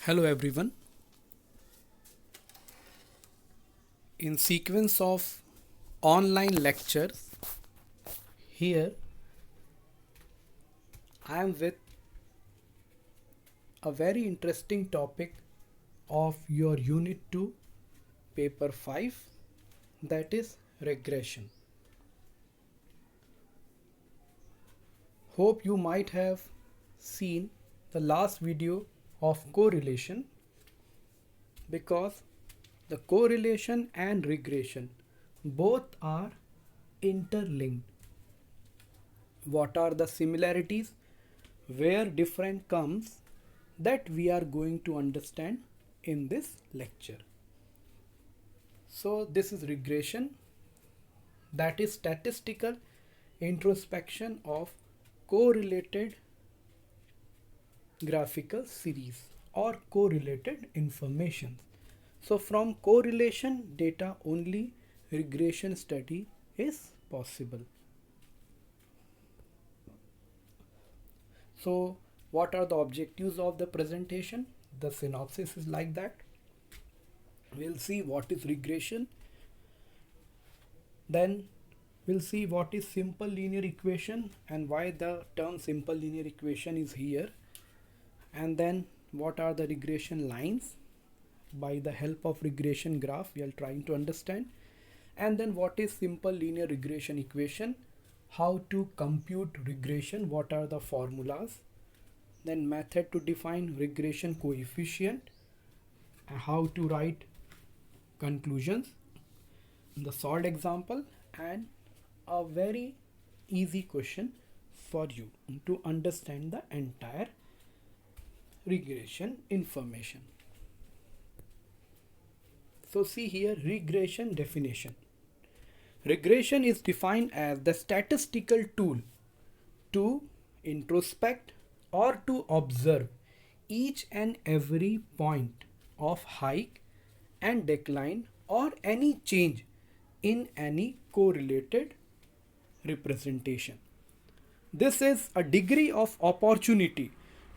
Hello everyone. In sequence of online lectures, here I am with a very interesting topic of your Unit 2 Paper 5, that is regression. Hope you might have seen the last video of correlation, because the correlation and regression both are interlinked. What are the similarities, where different comes, that we are going to understand in this lecture. So this is regression, that is statistical introspection of correlated graphical series or correlated information. So from correlation data only regression study is possible. So what are the objectives of the presentation? The synopsis is like that. We'll see what is regression. Then we'll see what is simple linear equation and why the term simple linear equation is here. And then what are the regression lines? By the help of regression graph we are trying to understand. And then what is simple linear regression equation? How to compute regression? What are the formulas? Then method to define regression coefficient, how to write conclusions, the solved example, and a very easy question for you to understand the entire regression information. So see here, regression definition. Regression is defined as the statistical tool to introspect or to observe each and every point of hike and decline or any change in any correlated representation. This is a degree of opportunity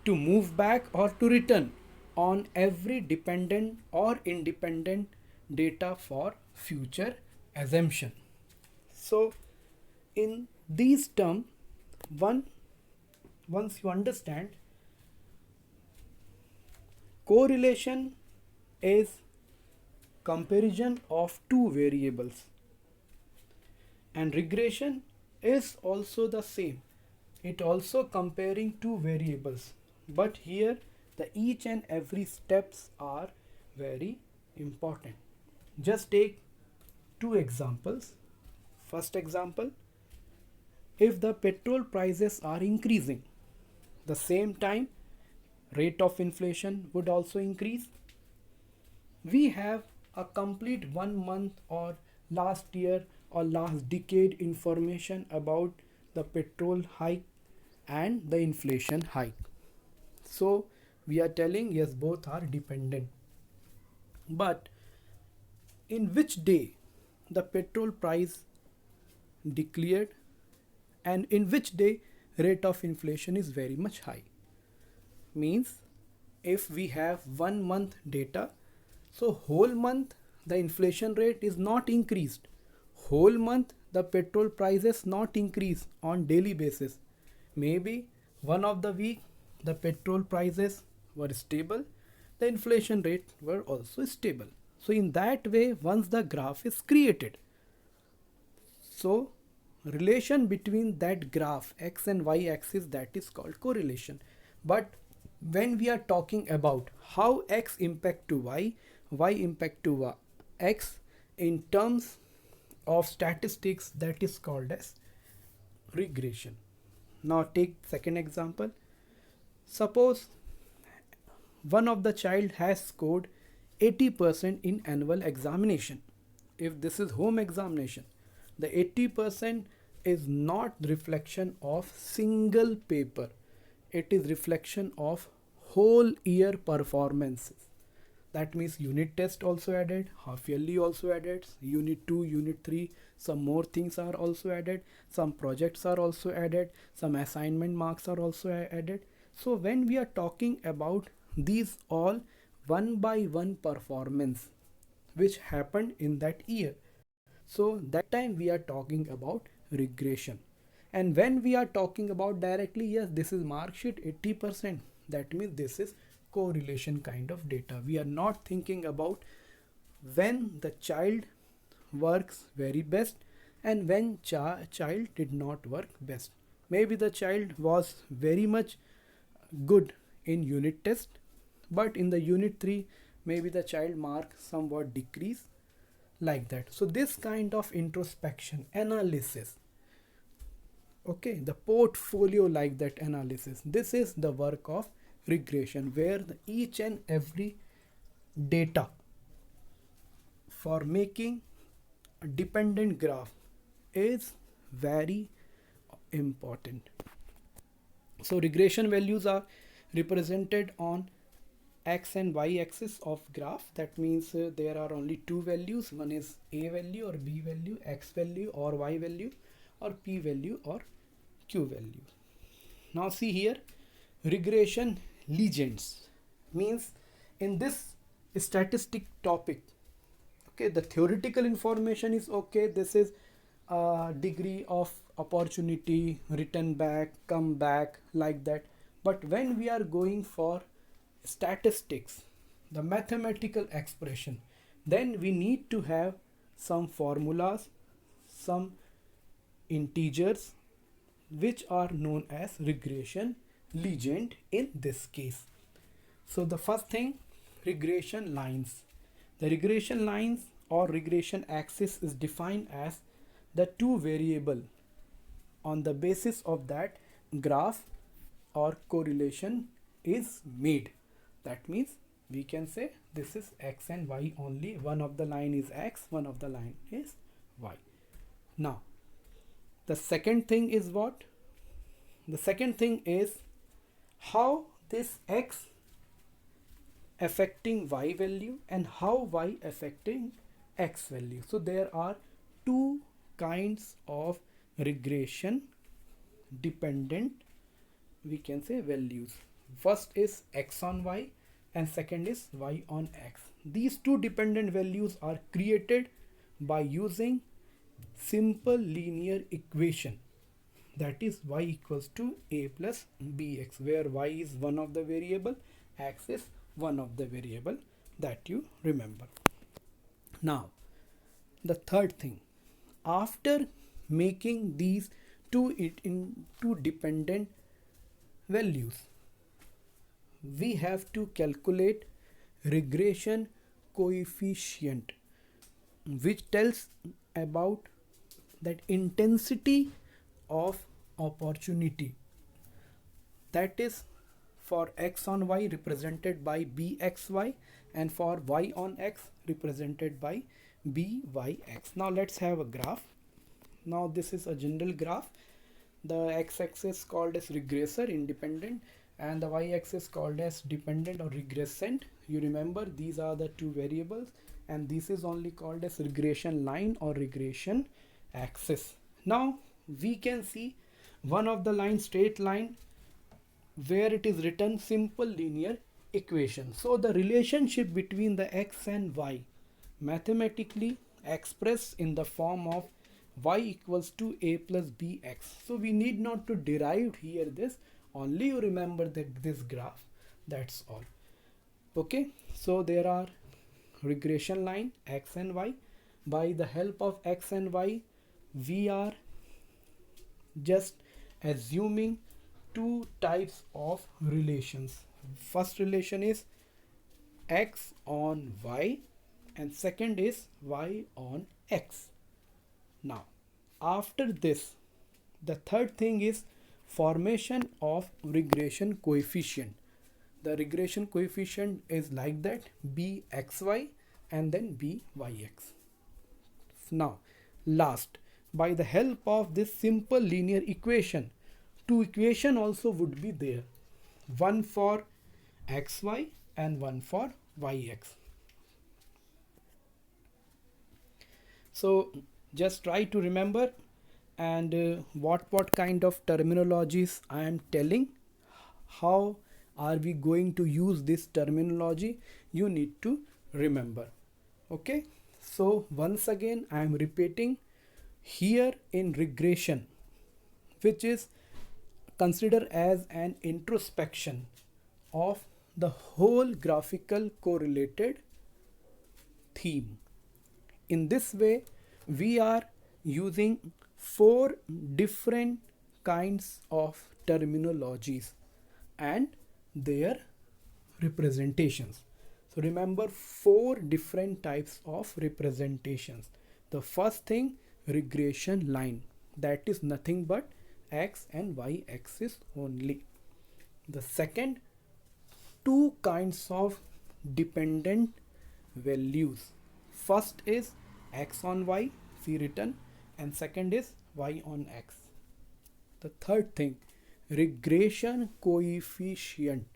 to move back or to return on every dependent or independent data for future assumption. So in these terms, once you understand, correlation is comparison of two variables, and regression is also the same. It also comparing two variables, but here the each and every steps are very important. Just take two examples. First example, if the petrol prices are increasing, the same time rate of inflation would also increase. We have a complete 1 month or last year or last decade information about the petrol hike and the inflation hike. So we are telling yes, both are dependent. But in which day the petrol price declared and in which day rate of inflation is very much high? Means if we have 1 month data, so whole month the inflation rate is not increased. Whole month the petrol prices not increase on daily basis. Maybe one of the week the petrol prices were stable, the inflation rate were also stable. So in that way, once the graph is created, so relation between that graph x and y axis, that is called correlation. But when we are talking about how x impact to y impact to x in terms of statistics, that is called as regression. Now take second example. Suppose one of the child has scored 80% in annual examination. If this is home examination, the 80% is not reflection of single paper. It is reflection of whole year performances. That means unit test also added, half yearly also added, unit 2, unit 3, some more things are also added, some projects are also added, some assignment marks are also added. So when we are talking about these all, one by one performance which happened in that year. So that time we are talking about regression. And when we are talking about directly, yes, this is mark sheet 80%. That means this is correlation kind of data. We are not thinking about when the child works very best and when child did not work best. Maybe the child was very much good in unit test, but in the unit 3 maybe the child mark somewhat decrease, like that. So this kind of introspection analysis, okay, the portfolio like that analysis, this is the work of regression, where each and every data for making a dependent graph is very important. So regression values are represented on x and y axis of graph. That means there are only two values. One is a value or b value, x value or y value, or p value or q value. Now see here, regression legends means in this statistic topic, okay, the theoretical information is okay, this is degree of opportunity, return back, come back, like that. But when we are going for statistics, the mathematical expression, then we need to have some formulas, some integers, which are known as regression legend in this case. So the first thing, regression lines. The regression lines or regression axis is defined as the two variable on the basis of that graph or correlation is made. That means we can say this is x and y only. One of the line is x, one of the line is y. Now the second thing is what? The second thing is how this x affecting y value and how y affecting x value. So there are two kinds of regression dependent, we can say, values. First is x on y and second is y on x. These two dependent values are created by using simple linear equation, that is y equals to a plus bx, where y is one of the variable, x is one of the variable, that you remember. Now the third thing, after making these two dependent values, we have to calculate regression coefficient, which tells about that intensity of opportunity, that is for x on y represented by bxy and for y on x represented by byx. Now let's have a graph. Now this is a general graph. The x-axis called as regressor, independent, and the y-axis called as dependent or regressant. You remember these are the two variables, and this is only called as regression line or regression axis. Now we can see one of the line, straight line, where it is written simple linear equation. So the relationship between the x and y mathematically expressed in the form of y equals to a plus bx. So we need not to derive here this, only you remember that this graph, that's all. Okay, so there are regression line x and y. By the help of x and y, we are just assuming two types of relations. First relation is x on y and second is y on x. Now after this, the third thing is formation of regression coefficient. The regression coefficient is like that, bxy and then byx. Now last, by the help of this simple linear equation, two equation also would be there, one for xy and one for yx. So just try to remember, and what kind of terminologies I am telling, how are we going to use this terminology, you need to remember. Okay, so once again I am repeating, here in regression, which is considered as an introspection of the whole graphical correlated theme. In this way, we are using four different kinds of terminologies and their representations. So remember, four different types of representations. The first thing, regression line, that is nothing but x and y axis only. The second, two kinds of dependent values. First is x on y, see written, and second is y on x. The third thing, regression coefficient.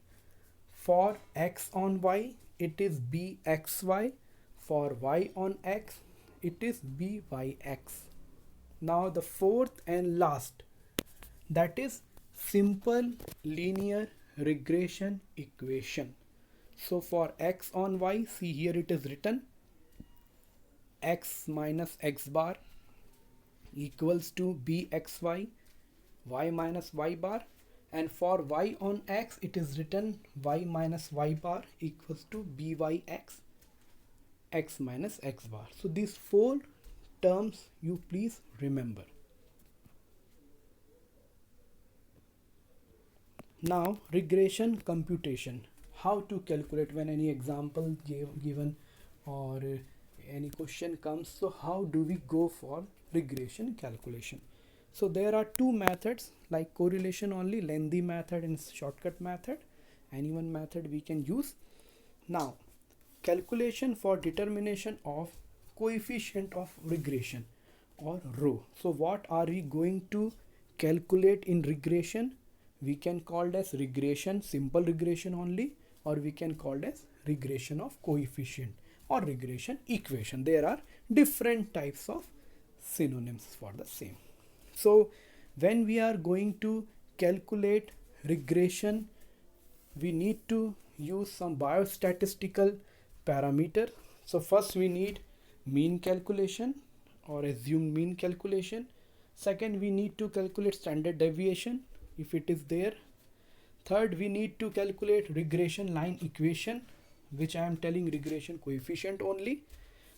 For x on y, it is bxy. For y on x, it is byx. Now the fourth and last, that is simple linear regression equation. So for x on y, see here it is written x minus x bar equals to bxy, y minus y bar, and for y on x it is written y minus y bar equals to byx, x minus x bar. So these four terms you please remember. Now regression computation, how to calculate when any example given or any question comes. So how do we go for regression calculation? So there are two methods, like correlation only, lengthy method and shortcut method. Any one method we can use. Now calculation for determination of coefficient of regression or rho. So what are we going to calculate in regression? We can call it as regression, simple regression only, or we can call it as regression of coefficient or regression equation. There are different types of synonyms for the same. So when we are going to calculate regression, we need to use some biostatistical parameter. So first we need mean calculation or assumed mean calculation. Second, we need to calculate standard deviation if it is there. Third, we need to calculate regression line equation, which I am telling regression coefficient only.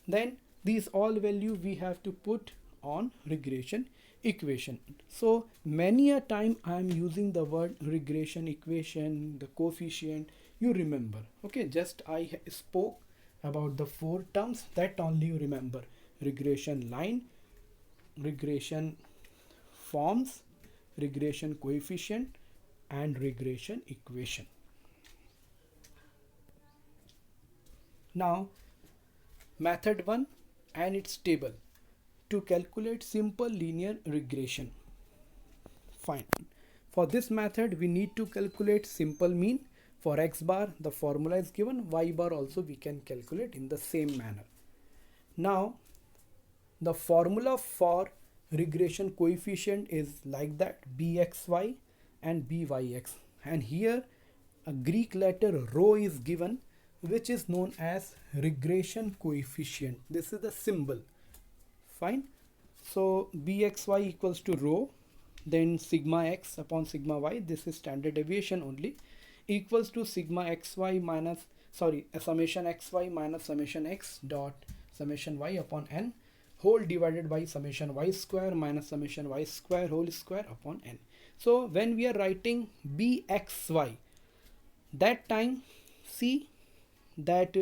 Then these all value we have to put on regression equation. So many a time I am using the word regression equation, the coefficient, you remember. Okay, just I spoke about the four terms, that only you remember: regression line, regression forms, regression coefficient, and regression equation. Now method 1 and its table to calculate simple linear regression. Fine. For this method we need to calculate simple mean. For x bar the formula is given, y bar also we can calculate in the same manner. Now the formula for regression coefficient is like that: bxy and byx, and here a Greek letter rho is given, which is known as regression coefficient. This is the symbol. Fine. So bxy equals to rho, then sigma x upon sigma y, this is standard deviation only, equals to sigma xy minus summation xy minus summation x dot summation y upon n, whole divided by summation y square minus summation y square whole square upon n. So when we are writing bxy, that time see that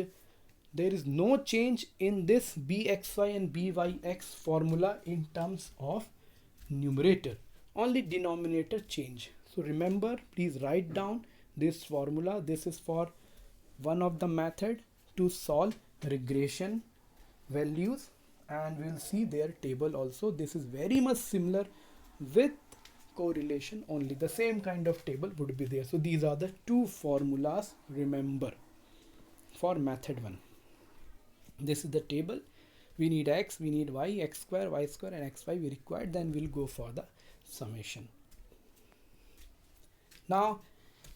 there is no change in this bxy and byx formula in terms of numerator, only denominator change. So remember, please write down this formula. This is for one of the method to solve regression values, and we'll see their table also. This is very much similar with correlation, only the same kind of table would be there. So these are the two formulas, remember, for method 1. This is the table. We need x, we need y, x square, y square, and xy we required. Then we'll go for the summation. Now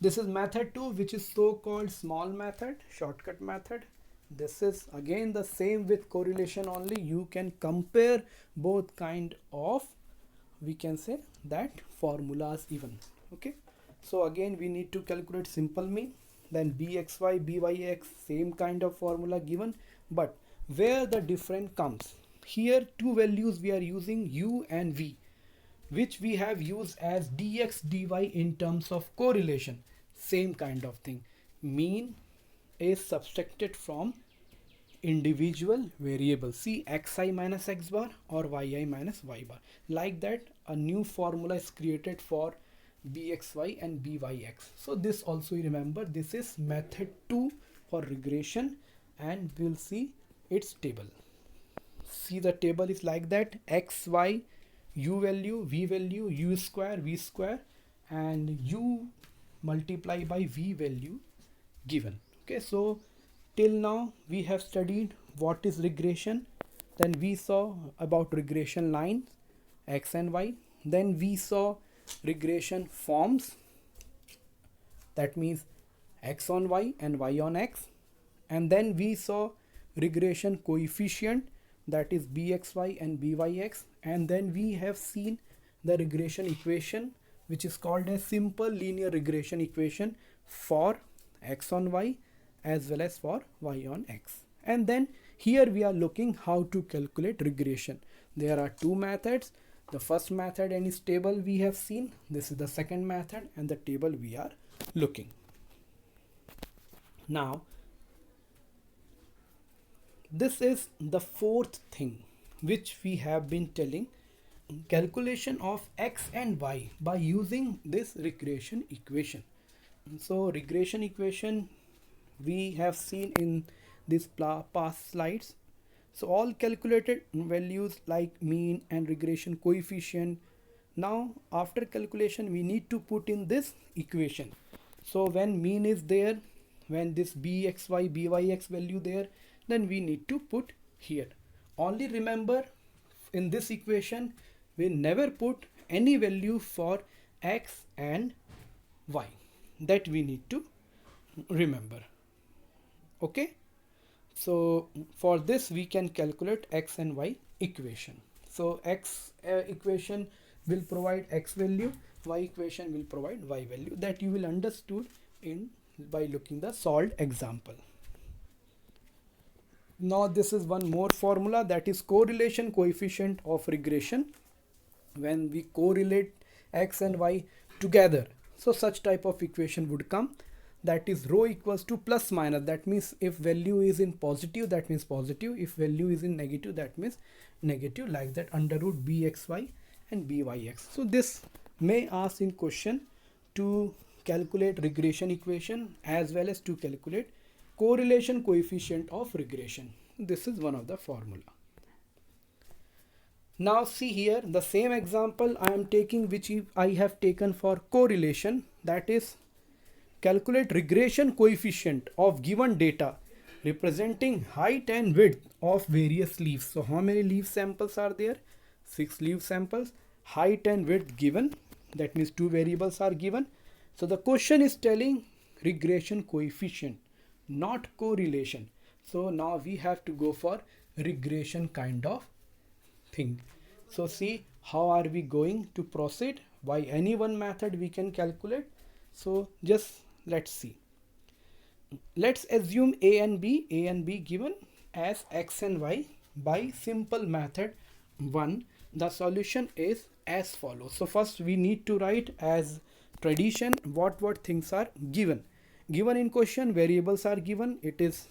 This is method 2, which is so called small method, shortcut method. This is again the same with correlation only. You can compare both kind of, we can say that, formulas even. Okay, so again we need to calculate simple mean, then bxy byx, same kind of formula given, but where the difference comes, here two values we are using, u and v, which we have used as dx dy in terms of correlation. Same kind of thing, mean is subtracted from individual variable, see xi minus x bar or yi minus y bar. Like that a new formula is created for bxy and byx. So this also you remember, this is method 2 for regression, and we'll see its table. See the table is like that, x, y, u value, v value, u square, v square, and u multiply by v value given. Okay, so till now we have studied what is regression, then we saw about regression lines x and y, then we saw regression forms, that means x on y and y on x, and then we saw regression coefficient, that is bxy and byx, and then we have seen the regression equation, which is called a simple linear regression equation for x on y as well as for y on x. And then here we are looking how to calculate regression. There are two methods. The first method and its table we have seen. This is the second method and the table we are looking. Now this is the fourth thing which we have been telling, calculation of x and y by using this regression equation. So regression equation we have seen in these past slides. So all calculated values like mean and regression coefficient. Now after calculation we need to put in this equation. So when mean is there, when this bxy byx value there, then we need to put here. Only remember, in this equation we never put any value for x and y. That we need to remember. Okay, so for this we can calculate x and y equation. So x equation will provide x value, y equation will provide y value. That you will understood in by looking the solved example. Now this is one more formula, that is correlation coefficient of regression. When we correlate x and y together, so such type of equation would come, that is rho equals to plus minus, that means if value is in positive, that means positive, if value is in negative, that means negative, like that, under root bxy and byx. So this may ask in question to calculate regression equation as well as to calculate correlation coefficient of regression. This is one of the formula. Now see here the same example I am taking, which I have taken for correlation, that is calculate regression coefficient of given data representing height and width of various leaves. So how many leaf samples are there? 6 leaf samples, height and width given, that means two variables are given. So the question is telling regression coefficient, not correlation. So now we have to go for regression kind of thing. So see how are we going to proceed. By any one method we can calculate. So just let's see. Let's assume a and b given as x and y by simple method 1. The solution is as follows. So first we need to write as tradition what things are given. Given in question, variables are given, it is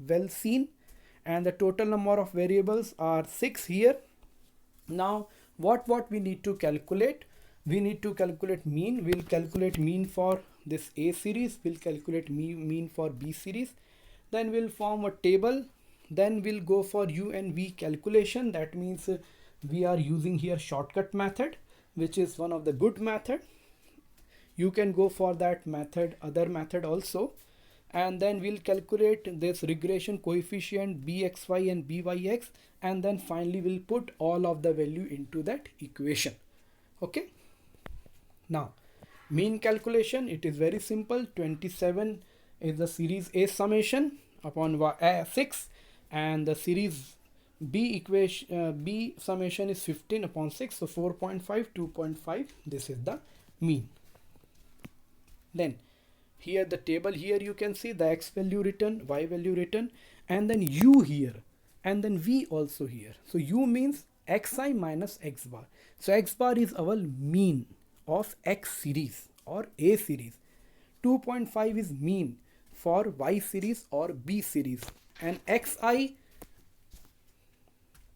well seen, and the total number of variables are 6 here. Now what we need to calculate? We need to calculate mean. We'll calculate mean for this A series, we'll calculate mean for B series, then we'll form a table, then we'll go for U and V calculation. That means we are using here shortcut method, which is one of the good method. You can go for that method, other method also, and then we'll calculate this regression coefficient bxy and byx, and then finally we'll put all of the value into that equation. Okay, now Mean calculation, it is very simple. 27 is the series A summation upon 6, and the series B summation is 15 upon 6, so 4.5, 2.5. This is the mean. Then here the table, here you can see the x value written, y value written, and then u here, and then v also here. So u means xi minus x bar. So x bar is our mean of x series or A series. 2.5 is mean for y series or B series, and xi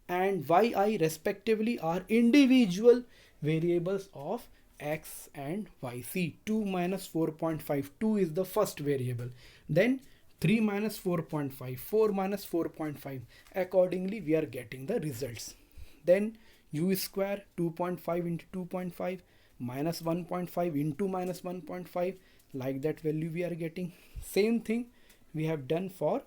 and yi respectively are individual variables of x and y. See, 2 minus 4.5, 2 is the first variable, then 3 minus 4.5, 4 minus 4.5. Accordingly we are getting the results. Then u square, 2.5 into 2.5 minus 1.5 into minus 1.5, like that value we are getting. Same thing we have done for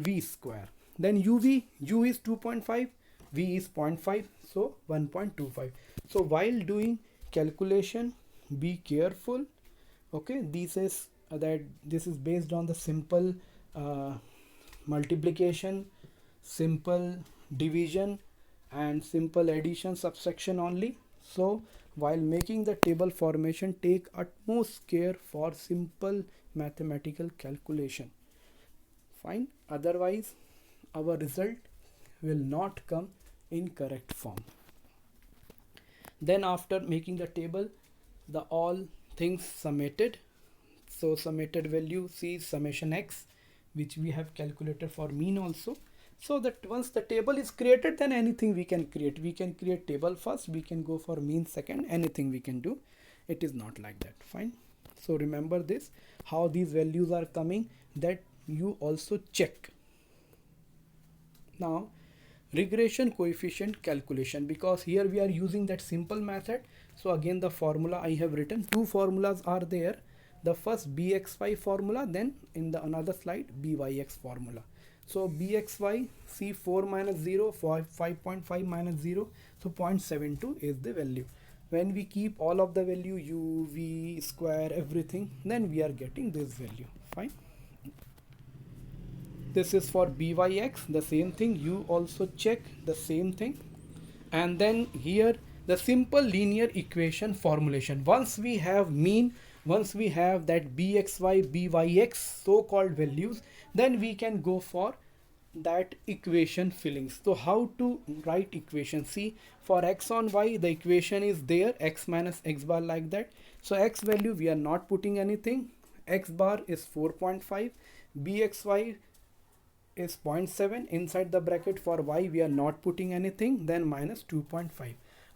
v square. Then uv, u is 2.5, v is 0.5, so 1.25. So while doing calculation, be careful. Okay, this is based on the simple multiplication, simple division, and simple addition subtraction only. So while making the table formation, take utmost care for simple mathematical calculation. Fine, otherwise our result will not come in correct form. Then after making the table, the all things summated. So summated value, see summation x, which we have calculated for mean also. So that once the table is created, then anything we can create. We can create table first, we can go for mean second, anything we can do. It is not like that. Fine. So remember this, how these values are coming, that you also check. Now regression coefficient calculation, because here we are using that simple method. So again the formula I have written, two formulas are there. The first bxy formula, then in the another slide byx formula. So bxy, see 4 minus 0, 5.5 minus 0, so 0.72 is the value. When we keep all of the value, u, v, square, everything, then we are getting this value. Fine. This is for byx, the same thing, you also check the same thing. And then here the simple linear equation formulation. Once we have mean, once we have that bxy, byx so called values, then we can go for that equation fillings. So how to write equation? See, for x on y, the equation is there, x minus x bar, like that. So x value we are not putting anything, x bar is 4.5, bxy is 0.7, inside the bracket for y we are not putting anything, then minus 2.5.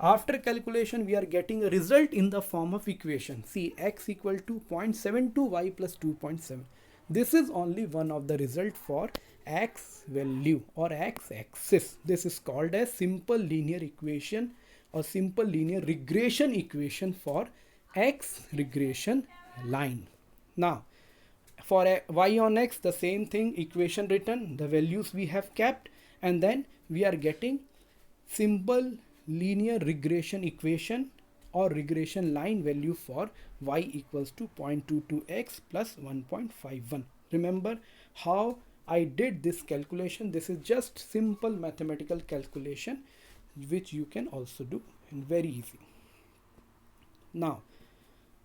After calculation we are getting a result in the form of equation. See, x equal to 0.72, y plus 2.7. This is only one of the result for x value or x axis. This is called as simple linear equation or simple linear regression equation for x regression line. Now for y on x, the same thing, equation written, the values we have kept, and then we are getting simple linear regression equation or regression line value for y equals to 0.22x plus 1.51. Remember how I did this calculation? This is just simple mathematical calculation which you can also do, and very easy. Now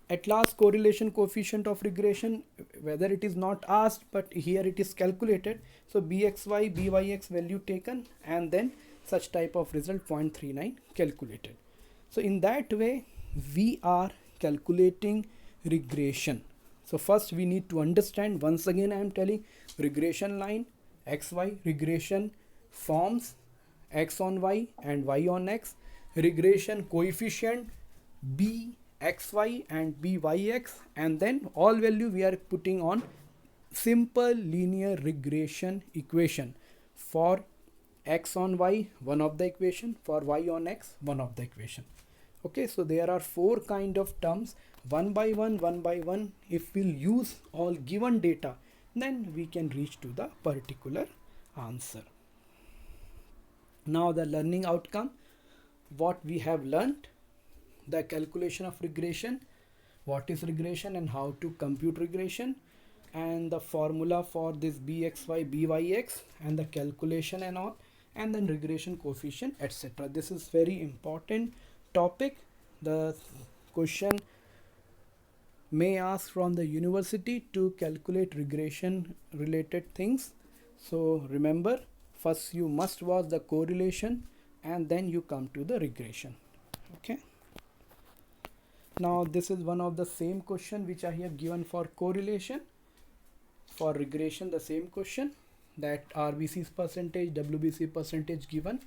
at last, correlation coefficient of regression, whether it is not asked, but here it is calculated. So bxy, byx value taken, and then such type of result 0.39 calculated. So in that way we are calculating regression. So first we need to understand, once again I am telling, regression line, xy, regression forms, x on y and y on x, regression coefficient bxy and byx, and then all value we are putting on simple linear regression equation. For x on y, one of the equation, for y on x, one of the equation. Okay, so there are four kind of terms, one by one. If we'll use all given data, then we can reach to the particular answer. Now the learning outcome, what we have learned: the calculation of regression, what is regression and how to compute regression, and the formula for this bxy byx and the calculation and all, and then regression coefficient, etc. This is very important topic. The question may ask from the university to calculate regression related things. So remember, first you must watch the correlation and then you come to the regression. Okay. Now this is one of the same question which I have given for correlation. For regression, the same question, that RBC's percentage, WBC percentage given.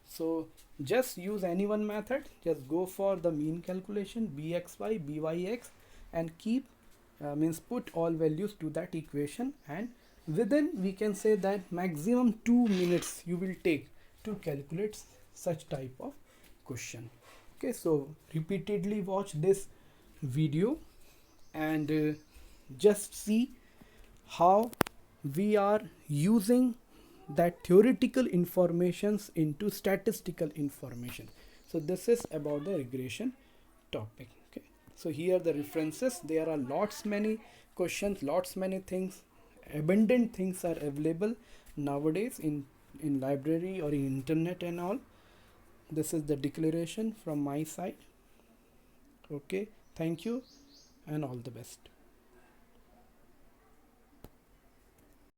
So just use any one method, just go for the mean calculation bxy byx and keep means put all values to that equation, and within we can say that maximum 2 minutes you will take to calculate such type of question. Okay, so repeatedly watch this video and just see how we are using that theoretical informations into statistical information. So this is about the regression topic. Okay, so here the references, there are lots many questions, lots many things, abundant things are available nowadays in library or in internet and all. This is the declaration from my side. Okay, thank you and all the best.